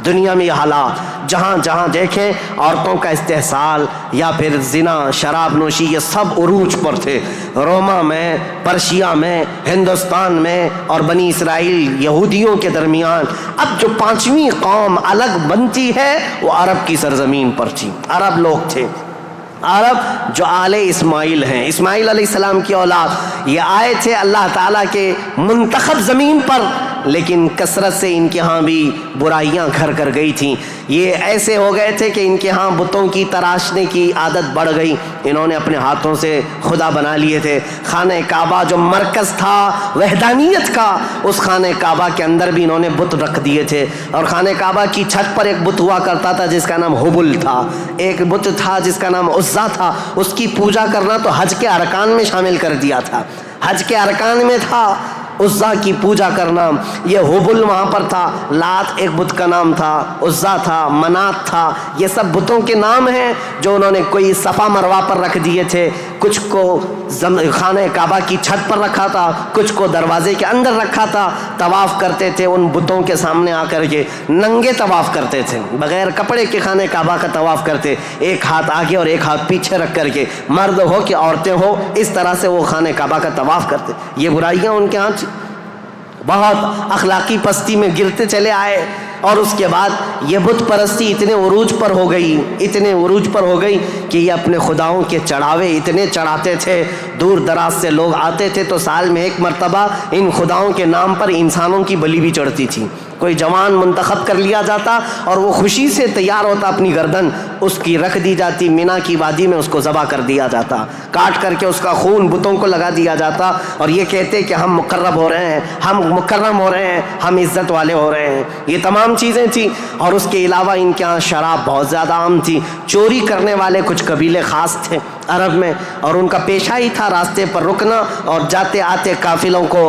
دنیا میں یہ حالات، جہاں جہاں دیکھیں عورتوں کا استحصال یا پھر زنا، شراب نوشی، یہ سب عروج پر تھے۔ روما میں، پرشیا میں، ہندوستان میں، اور بنی اسرائیل یہودیوں کے درمیان اب جو 5ویں قوم الگ بنتی ہے وہ عرب کی سرزمین پر تھی، عرب لوگ تھے، عرب جو آل اسماعیل ہیں، اسماعیل علیہ السلام کی اولاد، یہ آئے تھے اللہ تعالیٰ کے منتخب زمین پر، لیکن کثرت سے ان کے ہاں بھی برائیاں گھر کر گئی تھیں۔ یہ ایسے ہو گئے تھے کہ ان کے ہاں بتوں کی تراشنے کی عادت بڑھ گئی، انہوں نے اپنے ہاتھوں سے خدا بنا لیے تھے۔ خانہ کعبہ جو مرکز تھا وحدانیت کا، اس خانہ کعبہ کے اندر بھی انہوں نے بت رکھ دیے تھے، اور خانہ کعبہ کی چھت پر ایک بت ہوا کرتا تھا جس کا نام حبل تھا، ایک بت تھا جس کا نام عزا تھا، اس کی پوجا کرنا تو حج کے ارکان میں شامل کر دیا تھا، حج کے ارکان میں تھا عزا کی پوجا کرنا۔ یہ حبل وہاں پر تھا، لات ایک بت کا نام تھا، عزا تھا، منات تھا، یہ سب بتوں کے نام ہیں جو انہوں نے کوئی صفا مروہ پر رکھ دیے تھے، کچھ کو خانہ کعبہ کی چھت پر رکھا تھا، کچھ کو دروازے کے اندر رکھا تھا۔ طواف کرتے تھے ان بتوں کے سامنے آ کر کے، ننگے طواف کرتے تھے، بغیر کپڑے کے خانہ کعبہ کا طواف کرتے، ایک ہاتھ آگے اور ایک ہاتھ پیچھے رکھ کر کے، مرد ہو کہ عورتیں ہو، اس طرح سے وہ خانہ کعبہ کا طواف کرتے۔ یہ برائیاں ان کے ہاں بہت اخلاقی پستی میں گرتے چلے آئے، اور اس کے بعد یہ بت پرستی اتنے عروج پر ہو گئی کہ یہ اپنے خداؤں کے چڑھاوے اتنے چڑھاتے تھے، دور دراز سے لوگ آتے تھے تو سال میں ایک مرتبہ ان خداؤں کے نام پر انسانوں کی بلی بھی چڑھتی تھی۔ کوئی جوان منتخب کر لیا جاتا اور وہ خوشی سے تیار ہوتا، اپنی گردن اس کی رکھ دی جاتی، مینا کی وادی میں اس کو ذبح کر دیا جاتا، کاٹ کر کے اس کا خون بتوں کو لگا دیا جاتا، اور یہ کہتے کہ ہم مقرب ہو رہے ہیں، ہم مکرم ہو رہے ہیں، ہم عزت والے ہو رہے ہیں۔ یہ تمام چیزیں تھیں، اور اس کے علاوہ ان کے ہاں شراب بہت زیادہ عام تھی۔ چوری کرنے والے کچھ قبیلے خاص تھے عرب میں، اور ان کا پیشہ ہی تھا راستے پر رکنا اور جاتے آتے قافلوں کو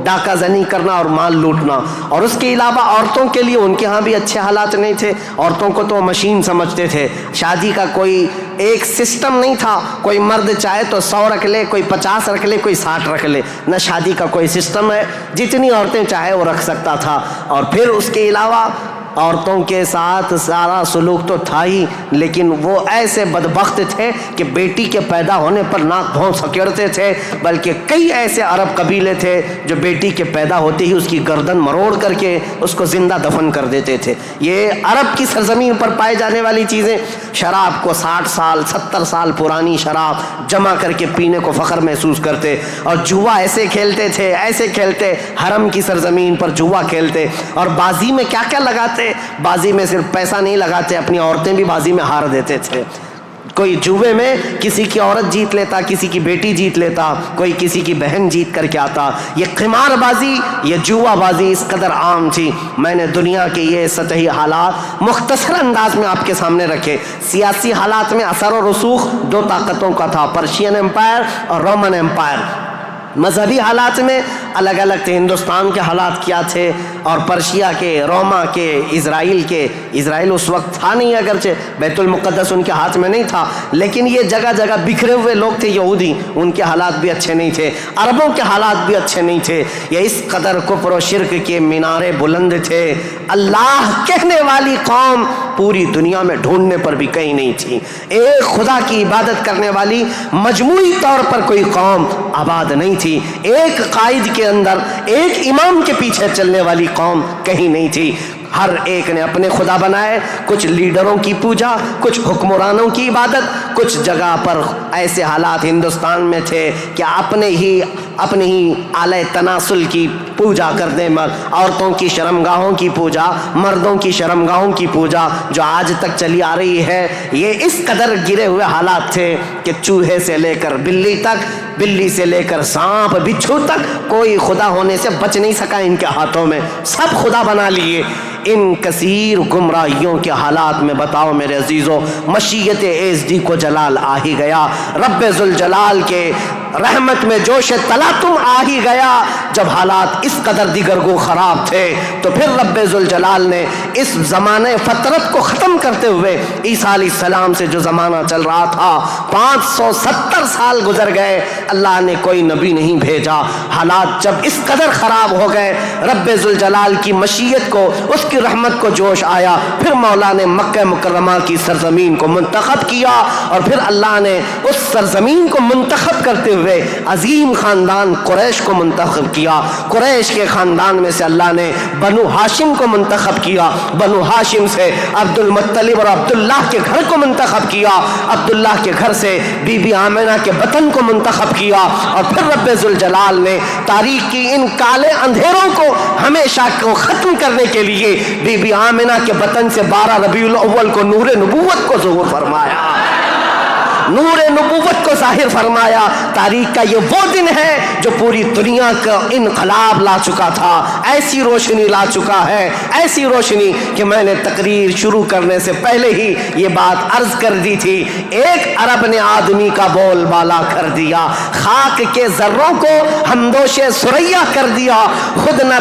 ڈاکہ زنی کرنا اور مال لوٹنا۔ اور اس کے علاوہ عورتوں کے لیے ان کے ہاں بھی اچھے حالات نہیں تھے، عورتوں کو تو مشین سمجھتے تھے، شادی کا کوئی ایک سسٹم نہیں تھا، کوئی مرد چاہے تو 100 رکھ لے، کوئی 50 رکھ لے، کوئی 60 رکھ لے، نہ شادی کا کوئی سسٹم ہے، جتنی عورتیں چاہے وہ رکھ سکتا تھا۔ اور پھر اس کے علاوہ عورتوں کے ساتھ سارا سلوک تو تھا ہی، لیکن وہ ایسے بدبخت تھے کہ بیٹی کے پیدا ہونے پر ناک بھون سکیڑتے تھے، بلکہ کئی ایسے عرب قبیلے تھے جو بیٹی کے پیدا ہوتے ہی اس کی گردن مروڑ کر کے اس کو زندہ دفن کر دیتے تھے۔ یہ عرب کی سرزمین پر پائے جانے والی چیزیں۔ شراب کو 60 سال 70 سال پرانی شراب جمع کر کے پینے کو فخر محسوس کرتے، اور جوا ایسے کھیلتے حرم کی سرزمین پر جوا کھیلتے، اور بازی میں کیا کیا لگاتے، بازی میں صرف پیسہ نہیں لگاتے، اپنی عورتیں بھی بازی میں ہار دیتے تھے۔ کوئی جوے میں کسی کی عورت جیت لیتا، کسی کی بیٹی جیت لیتا، کوئی کسی کی بہن جیت کر کے آتا۔ یہ قمار بازی، یہ جوا بازی اس قدر عام تھی۔ میں نے دنیا کے یہ سطحی حالات مختصر انداز میں آپ کے سامنے رکھے۔ سیاسی حالات میں اثر و رسوخ 2 طاقتوں کا تھا، پرشین امپائر اور رومن امپائر۔ مذہبی حالات میں الگ الگ تھے، ہندوستان کے حالات کیا تھے، اور پرشیا کے، روما کے، اسرائیل اس وقت تھا نہیں، اگرچہ بیت المقدس ان کے ہاتھ میں نہیں تھا، لیکن یہ جگہ جگہ بکھرے ہوئے لوگ تھے یہودی، ان کے حالات بھی اچھے نہیں تھے، عربوں کے حالات بھی اچھے نہیں تھے۔ یہ اس قدر کفر و شرک کے مینارے بلند تھے، اللہ کہنے والی قوم پوری دنیا میں ڈھونڈنے پر بھی کہیں نہیں تھی۔ ایک خدا کی عبادت کرنے والی مجموعی طور پر کوئی قوم آباد نہیں تھی، ایک قائد کے اندر، ایک امام کے پیچھے چلنے والی قوم کہیں نہیں تھی۔ ہر ایک نے اپنے خدا بنائے، کچھ لیڈروں کی پوجا، کچھ حکمرانوں کی عبادت، کچھ جگہ پر ایسے حالات ہندوستان میں تھے کہ اپنے ہی آلہ تناسل کی پوجا کرنے، عورتوں کی شرمگاہوں کی پوجا، مردوں کی شرمگاہوں کی پوجا جو آج تک چلی آ رہی ہے۔ یہ اس قدر گرے ہوئے حالات تھے کہ چوہے سے لے کر بلی تک، بلی سے لے کر سانپ بچھو تک کوئی خدا ہونے سے بچ نہیں سکا ان کے ہاتھوں میں، سب خدا بنا لیے۔ ان کثیر گمراہیوں کے حالات میں بتاؤ میرے عزیزو، مشیت ایزدی کو جلال آ ہی گیا، رب ذوالجلال کے رحمت میں جوش تلاطم آ ہی گیا۔ جب حالات اس قدر دیگرگو خراب تھے تو پھر رب ذوالجلال نے اس زمانے فطرت کو ختم کرتے ہوئے، عیسیٰ علیہ السلام سے جو زمانہ چل رہا تھا 570 سال گزر گئے، اللہ نے کوئی نبی نہیں بھیجا۔ حالات جب اس قدر خراب ہو گئے، رب ذوالجلال کی مشیت کو، اس کی رحمت کو جوش آیا، پھر مولا نے مکہ مکرمہ کی سرزمین کو منتخب کیا، اور پھر اللہ نے اس سرزمین کو منتخب کرتے ہوئے عظیم خاندان قریش کو منتخب کیا۔ قریش کے خاندان میں سے اللہ نے بنو ہاشم کو منتخب کیا، بنو ہاشم سے عبد المطلب اور عبداللہ کے گھر کو منتخب کیا، عبداللہ کے گھر سے بی بی آمنہ کے بطن کو منتخب کیا، اور پھر رب ذوالجلال نے تاریخ کی ان کالے اندھیروں کو ہمیشہ کو ختم کرنے کے لیے بی بی آمنہ کے بطن سے 12 ربیع الاول کو نور نبوت کو ظہور فرمایا، نور نبوت کو ظاہر فرمایا۔ تاریخ کا یہ وہ دن ہے جو پوری دنیا کا انقلاب لا چکا تھا، ایسی روشنی لا چکا ہے، ایسی روشنی کہ میں نے تقریر شروع کرنے سے پہلے ہی یہ بات عرض کر دی تھی، ایک عرب نے آدمی کا بول بالا کر دیا، خاک کے ذروں کو ہمدوش ثریا کر دیا، خود نہ